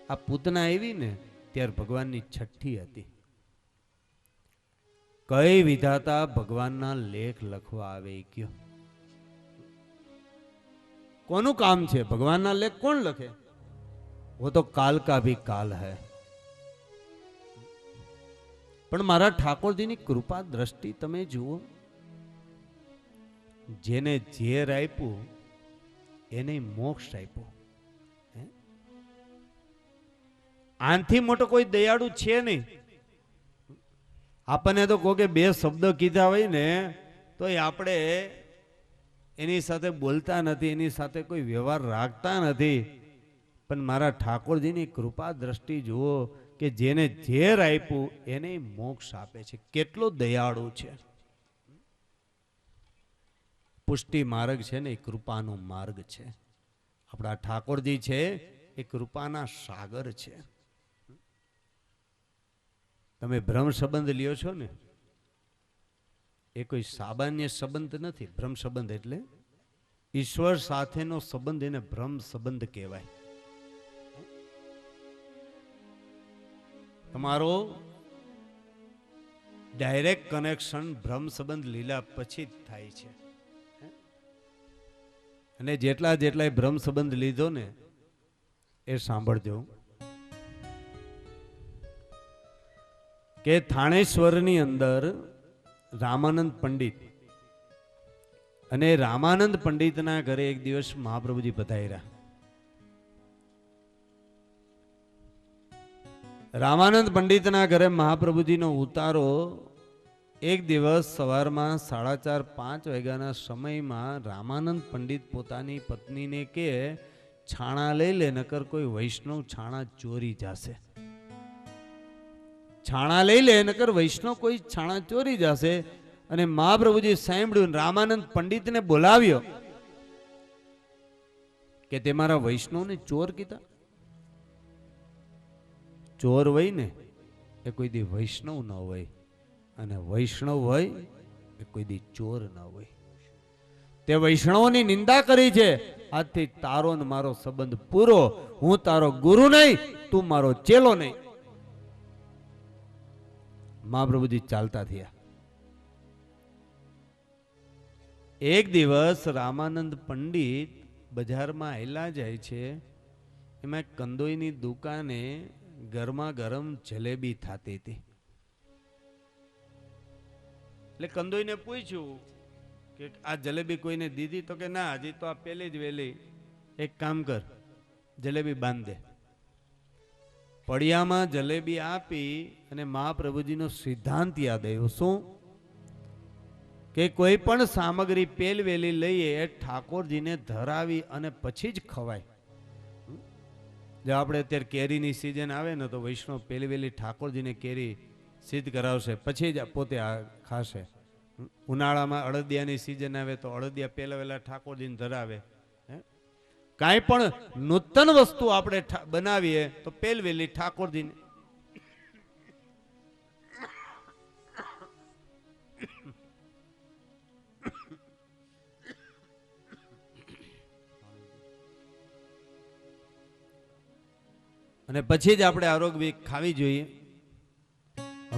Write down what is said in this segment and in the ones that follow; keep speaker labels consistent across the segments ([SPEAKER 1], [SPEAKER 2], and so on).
[SPEAKER 1] આ પૂતના આવી ને ત્યારે ભગવાનની છઠ્ઠી હતી. કઈ વિધાતા ભગવાનના લેખ લખવા આવે કયો? કોનું કામ છે? ભગવાનના લેખ કોણ લખે? वो तो काल का भी काल है. પણ મારા ઠાકોરજીની કૃપા દ્રષ્ટિ તમે જુઓ. જેને ઝેર આપ્યું એને મોક્ષ આપ્યો. આનથી મોટો કોઈ દયાળુ છે નહીં. આપણને તો કોઈ બે શબ્દ કીધા હોય ને તો આપણે એની સાથે બોલતા નથી, એની સાથે કોઈ વ્યવહાર રાખતા નથી. પણ મારા ઠાકોરજીની કૃપા દ્રષ્ટિ જુઓ કે જેને ઝેર આપ્યું એને મોક્ષ આપે છે. કેટલો દયાળુ છે. પુષ્ટિ માર્ગ છે ને એ કૃપાનો માર્ગ છે. આપણા ઠાકોરજી છે એ કૃપાના સાગર છે. તમે ભ્રમ સંબંધ લ્યો છો ને એ કોઈ સામાન્ય સંબંધ નથી. ભ્રમ સંબંધ એટલે ઈશ્વર સાથેનો સંબંધ, એને ભ્રમ સંબંધ કહેવાય. તમારો ડાયરેક્ટ કનેક્શન ભ્રમ સંબંધ લીલા પછી જ થાય છે. અને જેટલા ભ્રમ સંબંધ લીધો ને એ સાંભળજો કે થાણેશ્વરની અંદર રામાનંદ પંડિત અને રામાનંદ પંડિતના ઘરે એક દિવસ મહાપ્રભુજી પધાર્યા. રામાનંદ પંડિતના ઘરે મહાપ્રભુજીનો ઉતારો એક દિવસ સવારમાં 4:30-5 વાગ્યાના સમયમાં રામાનંદ પંડિત પોતાની પત્નીને કે છાણા લઈ લે, નકર કોઈ વૈષ્ણવ છાણા ચોરી જશે. છાણા લઈ લે, નકર વૈષ્ણવ કોઈ છાણા ચોરી જશે. અને મહાપ્રભુજી સાંભળ્યું, રામાનંદ પંડિતને બોલાવ્યો કે તે મારા વૈષ્ણવને ચોર કીધા. ચોર હોય ને એ કોઈ દી વૈષ્ણવ ન હોય, અને વૈષ્ણવ હોય એ કોઈ દી ચોર ન હોય. તે વૈષ્ણવની નિંદા કરી છે. આજથી તારો ને મારો સંબંધ પૂરો. હું તારો ગુરુ નહીં, તું મારો ચેલો નહીં. મહાપ્રભુજી ચાલતા થયા. એક દિવસ રામાનંદ પંડિત બજારમાં આયલા જાય છે. એમાં કંદોઈની દુકાને ગરમા ગરમ જલેબી થતી હતી. એટલે કંદોઈને પૂછ્યું કે આ જલેબી કોઈને દીધી? તો કે ના, હજી તો આ પેલી જ વેલી. એક કામ કર, જલેબી બાંધ દે. પડિયામાં જલેબી આપી અને મહાપ્રભુજીનો સિદ્ધાંત યાદ આવ્યો. શું? કે કોઈ પણ સામગ્રી પેલવેલી લઈએ એ ઠાકોરજીને ધરાવી અને પછી જ ખવાય. જો આપણે અત્યારે કેરીની સિઝન આવે ને તો વૈષ્ણવ પેલવેલી ઠાકોરજીને કેરી સિદ્ધ કરાવશે, પછી જ પોતે ખાશે. ઉનાળામાં અળદિયાની સિઝન આવે તો અળદિયા પેલવેલા ઠાકોરજીને ધરાવે. કાંઈ પણ નૂતન વસ્તુ આપણે બનાવીએ તો પેલવેલી ઠાકોરજીને. અને પછી જ આપણે આરોગ્ય ખાવી જોઈએ.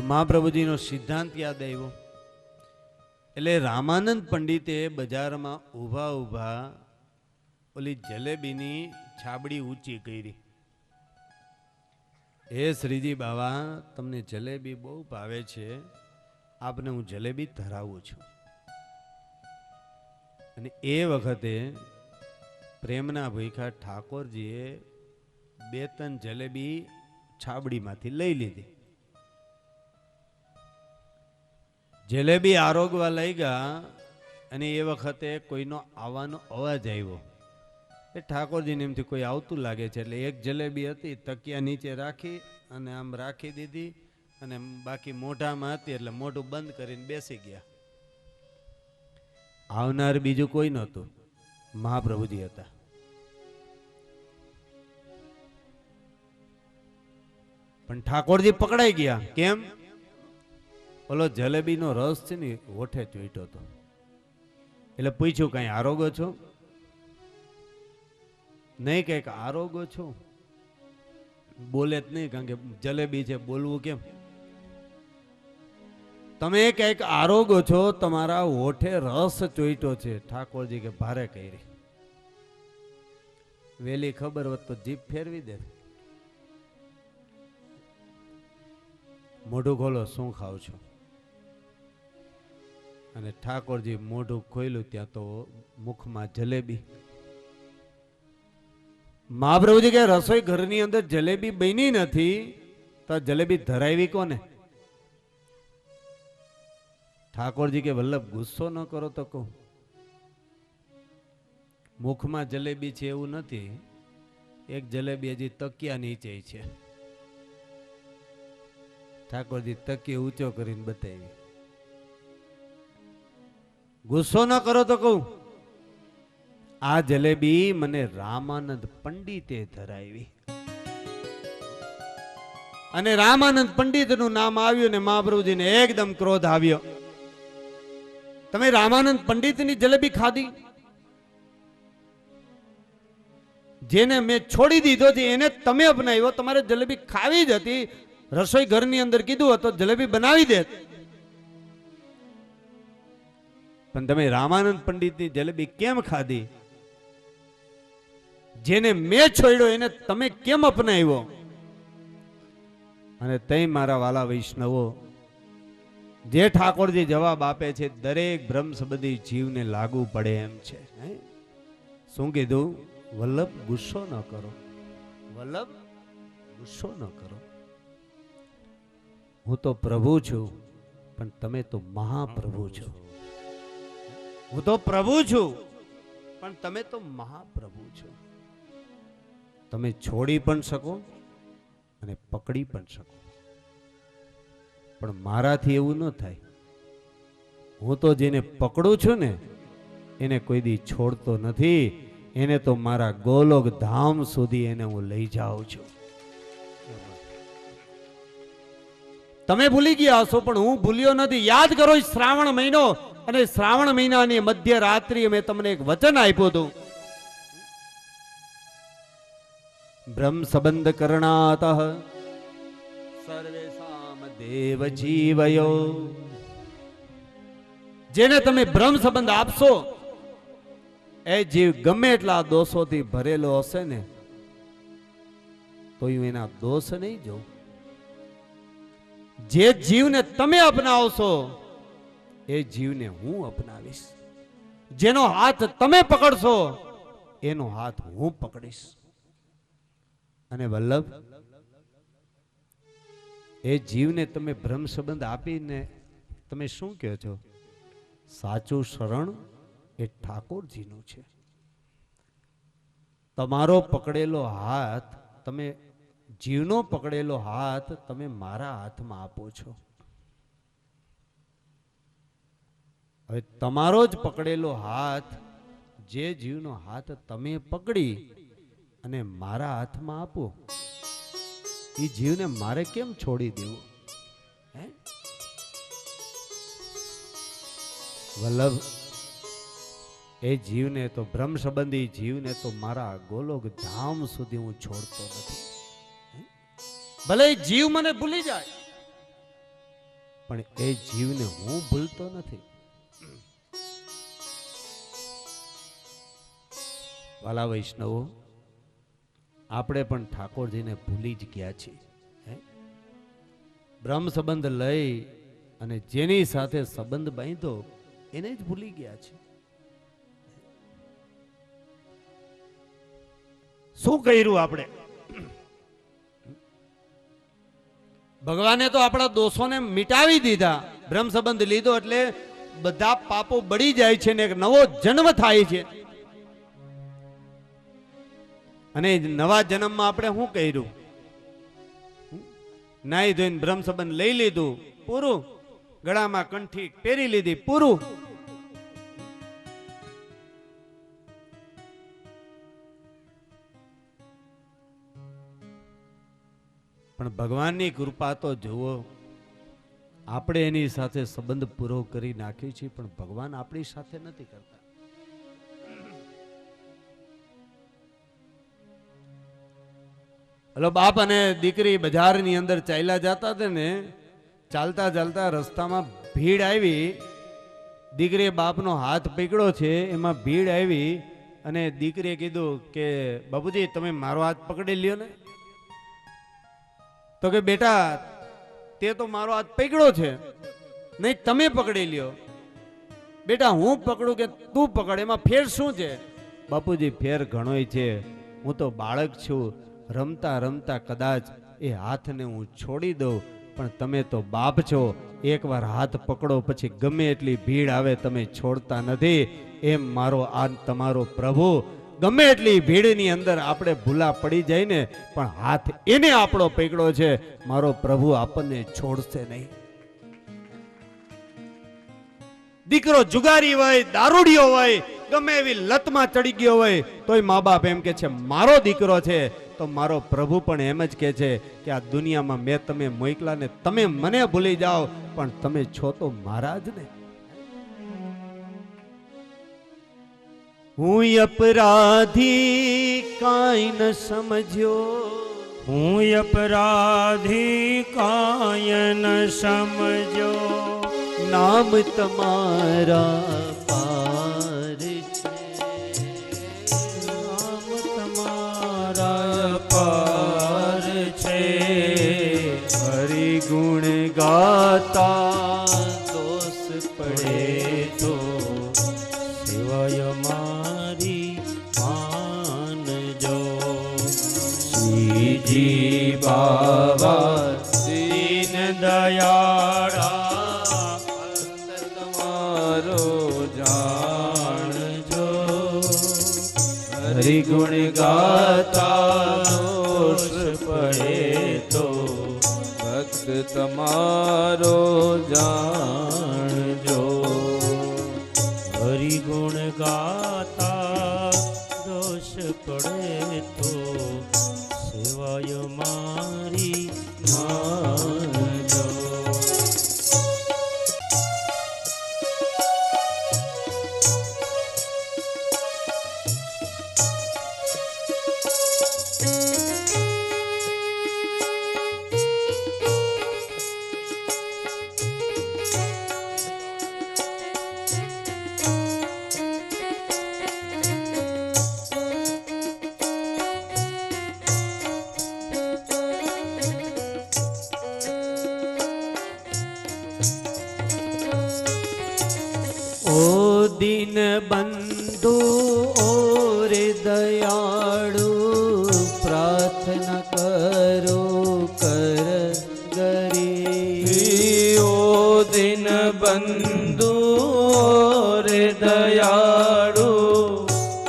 [SPEAKER 1] મહાપ્રભુજીનો સિદ્ધાંત યાદ આવ્યો. એટલે રામાનંદ પંડિતે બજારમાં ઊભા ઊભા ઓલી જલેબીની છાબડી ઊંચી કરી. હે શ્રીજી બાવા, તમને જલેબી બહુ ભાવે છે, આપને હું જલેબી ધરાવું છું. અને એ વખતે પ્રેમના ભૂખા ઠાકોરજીએ 2-3 જલેબી છાબડીમાંથી લઈ લીધી. જલેબી આરોગવા લઈ ગયા અને એ વખતે કોઈનો આવવાનો અવાજ આવ્યો. એ ઠાકોરજીને એમથી કોઈ આવતું લાગે છે એટલે એક જલેબી હતી તકિયા નીચે રાખી અને આમ રાખી દીધી અને બાકી મોઢામાં હતી એટલે મોઢું બંધ કરીને બેસી ગયા. આવનાર બીજું કોઈ નહોતું, મહાપ્રભુજી હતા. પણ ઠાકોરજી પકડાઈ ગયા. કેમ? ઓલો જલેબીનો રસ છે ને હોઠે ચોઈટો હતો. એટલે પૂછ્યું, કઈ આરોગો છો? નહીં, કઈક આરોગો છો? બોલે જ નહીં, કારણ કે જલેબી છે, બોલવું કેમ? તમે કઈક આરોગો છો, તમારા હોઠે રસ ચોઈટો છે, ઠાકોરજી કે ભારે કરી. વેલી ખબર હોત તો જીભ ફેરવી દે. મોઢું ખોલો, શું ખાવ છો? અને ઠાકોરજી મોઢું ખોલ્યું ત્યાં તો મુખમાં જલેબી. મહાપ્રભુજી કે રસોઈ ઘરની અંદર જલેબી બની નથી તો જલેબી ધરાવી કોને? ઠાકોરજી કે વલ્લભ ગુસ્સો ન કરો તો કહું, મુખમાં જલેબી છે એવું નથી, એક જલેબી હજી તકિયા નીચે છે. ઠાકોરજી તકિયો ઊંચો કરીને બતાવી. ગુસ્સો ન કરો તો કહું, આ જલેબી મને રામાનંદ પંડિતે ધરાવી. અને રામાનંદ પંડિત નું નામ આવ્યું ને મહાપ્રભુજીને એકદમ ક્રોધ આવ્યો. તમે રામાનંદ પંડિતની જલેબી ખાધી? જેને મેં છોડી દીધો છે એને તમે અપનાવ્યો. તમારે જલેબી ખાવી જ હતી, રસોઈ ઘરની અંદર કીધું હતું જલેબી બનાવી દે, પણ તમે રામાનંદ પંડિતની જલેબી કેમ ખાધી? જેને મેં છોડ્યો એને તમે કેમ અપનાવ્યો? અને તઈ મારા વાલા વૈષ્ણવો, જે ઠાકોરજી જવાબ આપે છે દરેક બ્રહ્મ સંબંધી જીવને લાગુ પડે એમ છે. શું કીધું? વલ્લભ ગુસ્સો ન કરો, વલ્લભ ગુસ્સો ન કરો. હું તો પ્રભુ છું, પણ તમે તો મહાપ્રભુ છો. હું તો પ્રભુ છું, પણ તમે તો મહાપ્રભુ છો. તમે છોડી પણ શકો અને પકડી પણ શકો, પણ મારાથી એવું ન થાય. હું તો જેને પકડું છું ને એને કોઈ દી છોડતો નથી. એને તો મારા ગોલોક ધામ સુધી એને હું લઈ જાઉં છું. તમે ભૂલી ગયા હશો, પણ હું ભૂલ્યો નથી. યાદ કરો, શ્રાવણ મહિનો, અને શ્રાવણ મહિનાની મધ્ય રાત્રિએ મેં તમને એક વચન આપ્યું હતું. બ્રહ્મ સંબંધ કરણાત સર્વેષામ દેવ જીવયો. જેને તમે બ્રહ્મ સંબંધ આપશો એ જીવ ગમે એટલા દોષોથી ભરેલો હશે ને તો હું એના દોષ નહીં જોઉં. જે જીવને તમે અપનાવશો એ જીવને હું અપનાવીશ. જેનો હાથ તમે પકડશો એનો હાથ હું પકડીશ. અને વલ્લભ, એ જીવને તમે બ્રહ્મ સંબંધ આપીને તમે શું કહો છો? સાચું શરણ એ ઠાકોરજીનું છે. તમારો પકડેલો હાથ, તમે જીવનો પકડેલો હાથ તમે મારા હાથમાં આપો છો. હવે તમારો જ પકડેલો હાથ, જે જીવનો હાથ તમે પકડી અને મારા હાથમાં આપો, એ જીવને મારે કેમ છોડી દેવો? વલ્લભ, એ જીવને તો બ્રહ્મ સંબંધી જીવને તો મારા ગોલોક ધામ સુધી હું છોડતો નથી. ભલે જીવ મને ભૂલી જાય, પણ એ જીવને હું ભૂલતો નથી. વાલા વૈષ્ણવો, આપણે પણ ઠાકોરજીને ભૂલી જ ગયા છીએ. બ્રહ્મ સંબંધ લઈ અને જેની સાથે સંબંધ બાંધ્યો એને જ ભૂલી ગયા છે. શું કર્યું આપણે? ભગવાને તો આપણા દોષોને મિટાવી દીધા. બ્રહ્મ સંબંધ લીધો એટલે બધા પાપો બળી જાય છે ને એક નવો જન્મ થાય છે. અને નવા જન્મમાં આપણે શું કર્યું? નાઈ ધોઈને બ્રહ્મ સંબંધ લઈ લીધું, પૂરું. ગળામાં કંઠી પહેરી લીધી, પૂરું. પણ ભગવાનની કૃપા તો જુઓ, આપણે એની સાથે સંબંધ પૂરો કરી નાખ્યો છે, પણ ભગવાન આપણી સાથે નથી કરતા. હલો બાપ અને દીકરી બજારની અંદર ચાલ્યા જતા હતા ને, ચાલતા ચાલતા રસ્તામાં ભીડ આવી. દીકરીએ બાપનો હાથ પકડ્યો છે, એમાં ભીડ આવી અને દીકરીએ કીધું કે બાબુજી તમે મારો હાથ પકડી લ્યો ને. તો કે બેટા તે તો મારો હાથ પકડ્યો છે, નહીં તમે પકડી લ્યો. બેટા હું પકડું કે તું પકડ, એમાં ફેર શું છે? બાપુજી ફેર ઘણોય છે, હું તો બાળક છું, રમતા રમતા કદાચ એ હાથને હું છોડી દઉં, પણ તમે તો બાપ છો, એકવાર હાથ પકડો પછી ગમે એટલી ભીડ આવે તમે છોડતા નથી. એમ મારો આ તમારો પ્રભુ ગમે એટલી ભીડની અંદર આપણે ભૂલા પડી જાય ને, પણ હાથ એને આપણો પકડ્યો છે. મારો પ્રભુ આપણને છોડશે નહીં. દીકરો જુગારી હોય, દારૂડિયો હોય, ગમે એવી લતમાં ચડી ગયો હોય, તોય મા બાપ એમ કે છે મારો દીકરો છે. તો મારો પ્રભુ પણ એમ જ કે છે કે આ દુનિયામાં મેં તમે મોકલા ને તમે મને ભૂલી જાઓ, પણ તમે છો તો મારા જ ને. હું અપરાધી કાંઈ ન સમજ્યો,
[SPEAKER 2] હું અપરાધી કાંઈ ન સમજો,
[SPEAKER 1] નામ તમારા પાર છે,
[SPEAKER 2] નામ તમારા પાર છે.
[SPEAKER 1] હરિ ગુણ ગાતા દોષ પડે તો
[SPEAKER 2] શિવાય મારી માનજો.
[SPEAKER 1] શ્રીજી બાબા
[SPEAKER 2] દીન દયાળા
[SPEAKER 1] તમારો
[SPEAKER 2] જાણજો.
[SPEAKER 1] હરિ ગુણ ગાતા
[SPEAKER 2] દોષ પડે તો
[SPEAKER 1] ભક્ત તમારો જાણજો.
[SPEAKER 2] હરિગુણ ગાતા દોષ પડે તો સેવાય મારી માનજો.
[SPEAKER 1] ઓ દીન બંધુ ઓ રે દયાળુ, પ્રાર્થના કરો કર ગરી.
[SPEAKER 2] ઓ દિન બંધુ રે દયાળુ,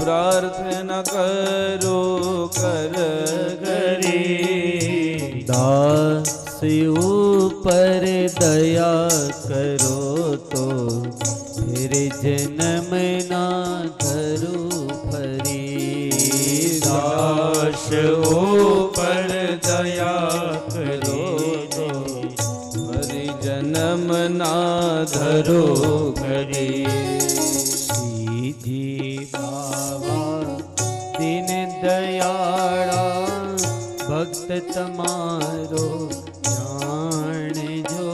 [SPEAKER 2] પ્રાર્થના કરો કર ગરી.
[SPEAKER 1] દાસ ઉપર દયા કરો તો ફિર જન્મ ના ધરું ફરી.
[SPEAKER 2] દાસ ઉપર દયા કરો તો ફરી જન્મ ના ધરો ઘડી.
[SPEAKER 1] શ્રીજી બાબા દિન દયાળા ભક્ત તમારો જાણજો.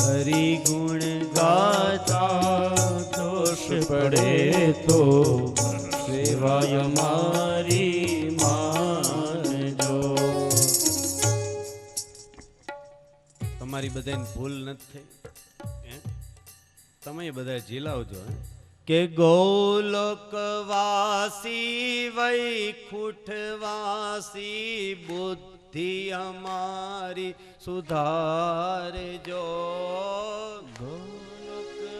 [SPEAKER 1] હરિ ગુણ ગાતા
[SPEAKER 2] દોષ પડે તો સેવાય મારી માનજો.
[SPEAKER 1] તમારી બધાની ભૂલ નથી થઈ, તમે બધા ઝીલાવજો કે ગોલોકવાસી વૈકુંઠવાસી બુદ્ધિ અમારી સુધારજો.
[SPEAKER 2] ગોલોકવાસી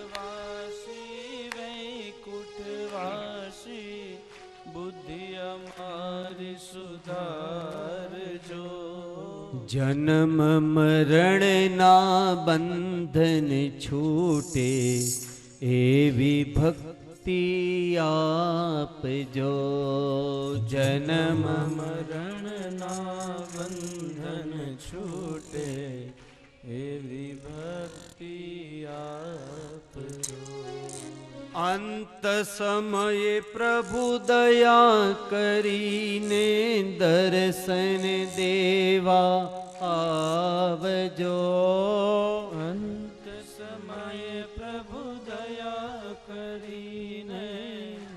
[SPEAKER 2] વૈકુંઠવાસી બુદ્ધિ અમારી સુધારજો.
[SPEAKER 1] જન્મ મરણના બંધન છૂટે એવી ભક્તિ આપજો. જન્મ
[SPEAKER 2] મરણના બંધન છૂટે એવી ભક્તિ આપજો.
[SPEAKER 1] અંત સમયે પ્રભુ દયા કરીને દર્શન દેવા આવજો.
[SPEAKER 2] અંત સમયે પ્રભુ દયા કરીને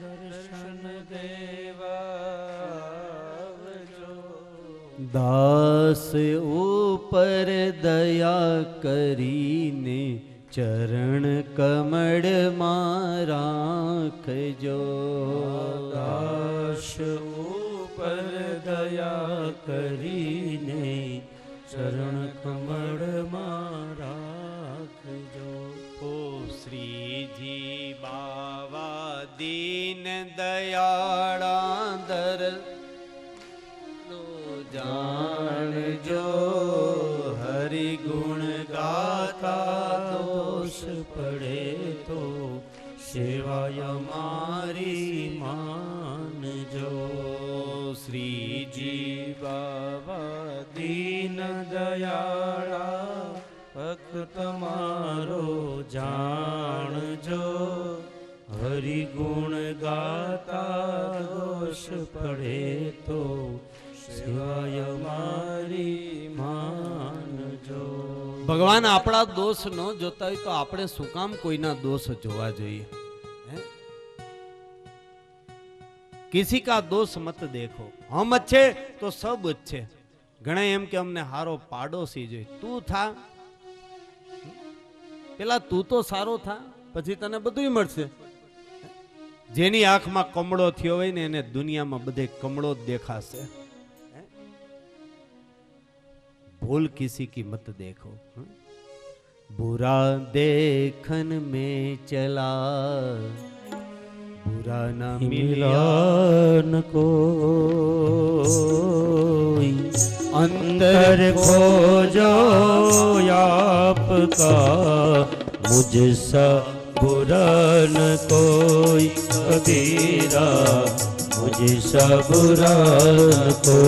[SPEAKER 2] દર્શન દેવા આવજો.
[SPEAKER 1] દાસ ઉપર દયા કરીને ચરણ કમળ માં રાખજો.
[SPEAKER 2] દાસ ઉપર દયા કરીને ચરણ કમળમાં રાખજો.
[SPEAKER 1] ઓ શ્રીજી બાવા દીન દયાળા દર જાણજો. હરિ ગુણ ગાતા
[SPEAKER 2] દોષ પડે તો સેવાય મારી માનજો.
[SPEAKER 1] શ્રીજી
[SPEAKER 2] બાબા દીન દયાળા ભક્ત મારો જાણજો. હરિ ગુણ ગાતા દોષ પડે તો સેવાય મારી માનજો.
[SPEAKER 1] ભગવાન આપણા દોષ ન જોતા હોય તો આપણે શું કામ કોઈના દોષ જોવા જોઈએ? કિસી કા દોષ મત દેખો, હમ અચ્છે તો સબ અચ્છે. ઘણા એમ કે અમને હારો પાડોશી જોઈએ. તું થા, પેલા તું તો સારો થા, પછી તને બધું મળશે. જેની આંખમાં કમળો થયો હોય ને એને દુનિયામાં બધે કમળો જ દેખાશે. भूल किसी की मत देखो, बुरा देखन में चला बुरा न मिला
[SPEAKER 2] न को अंदर खोजो आपका मुझसा बुरा न कोई कबीरा मुझसा बुरा न को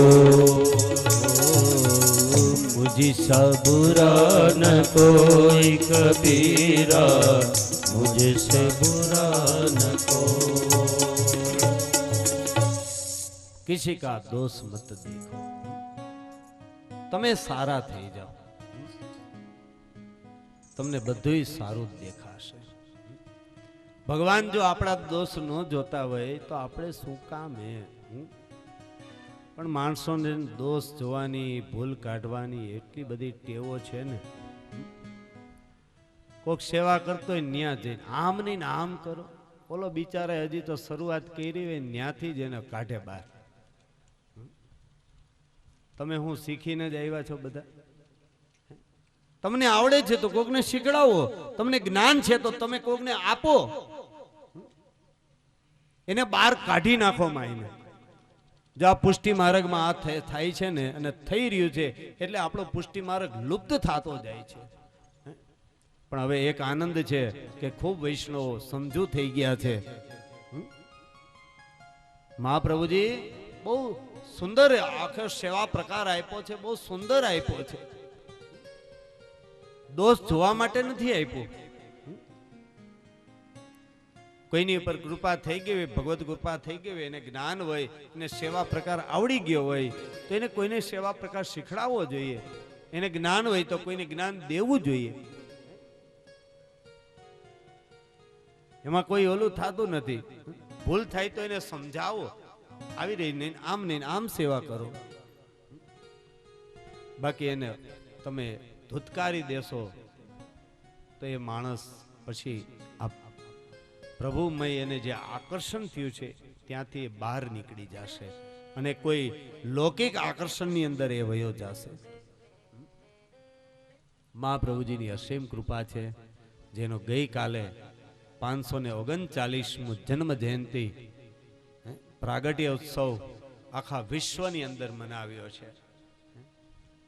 [SPEAKER 1] मुझसा
[SPEAKER 2] बुरा न कोई कबीरा मुझसे बुरा न को.
[SPEAKER 1] किसी का दोष मत देखो, તમે સારા થઈ જાઓ, તમને બધું સારું જ દેખાશે. ભગવાન જો આપણા દોષ ન જોતા હોય તો આપણે શું કામ હે? પણ માણસોને દોષ જોવાની, ભૂલ કાઢવાની એટલી બધી ટેવો છે ને. કોક સેવા કરતો હોય ન્યા જઈને આમ નહીં ને આમ કરો. બોલો બિચારા હજી તો શરૂઆત કરી હોય ન્યાથી જ એને કાઢે બહાર. તમે હું શીખીને જ આવ્યા છો બધા? તમને આવડે છે તો કોકને શીખડાવો, તમને જ્ઞાન છે તો તમે કોકને આપો, એને બહાર કાઢી નાખો માઈને. જો આ પુષ્ટિ માર્ગમાં આ થાય છે ને અને થઈ રહ્યું છે એટલે આપણો પુષ્ટિ માર્ગ લુપ્ત થતો જાય છે. પણ હવે એક આનંદ છે કે ખૂબ વૈષ્ણવો સમજુ થઈ ગયા છે. મહાપ્રભુજી બહુ સુંદર આખો સેવા પ્રકાર આપ્યો છે, બહુ સુંદર આપ્યો છે. દોષ જોવા માટે નથી આપ્યો. કોઈની ઉપર કૃપા થઈ ગઈ હોય, ભગવત કૃપા થઈ ગઈ હોય, એને જ્ઞાન હોય, એને સેવા પ્રકાર આવડી ગયો હોય તો એને કોઈને સેવા પ્રકાર શીખડાવવો જોઈએ. એને જ્ઞાન હોય તો કોઈને જ્ઞાન દેવું જોઈએ. એમાં કોઈ ઓલું થતું નથી. ભૂલ થાય તો એને સમજાવો, આવી રહી નહીં આમ નહીં આમ સેવા કરો. બાકી એને તમે ધુતકારી દેશો તો એ માણસ પછી પ્રભુમય એને જે આકર્ષણ થયું છે ત્યાંથી બહાર નીકળી જશે અને કોઈ લૌકિક આકર્ષણની અંદર એ વયો જશે. મહાપ્રભુજીની અસીમ કૃપા છે, જેનો ગઈકાલે 539મું જન્મ જયંતિ પ્રાગટ્ય ઉત્સવ આખા વિશ્વની અંદર મનાવ્યો છે.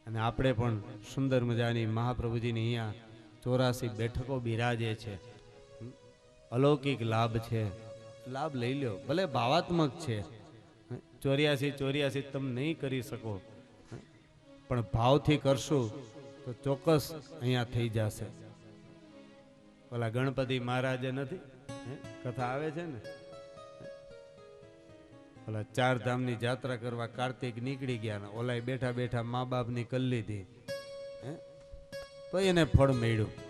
[SPEAKER 1] અને આપણે પણ સુંદર મજાની મહાપ્રભુજીની અહીંયા 84 બેઠકો બિરાજે છે. અલૌકિક લાભ છે, લાભ લઈ લો. ભલે ભાવાત્મક છે, 84 તમે નહીં કરી શકો પણ ભાવથી કરશું તો ચોક્કસ અહીંયા થઈ જશે. ઓલા ગણપતિ મહારાજે નથી હે? કથા આવે છે ને, ઓલા 4 ધામની યાત્રા કરવા કાર્તિક નીકળી ગયા ને ઓલા બેઠા બેઠા મા બાપની કરી લીધી, હે? તો એને ફળ મળ્યું.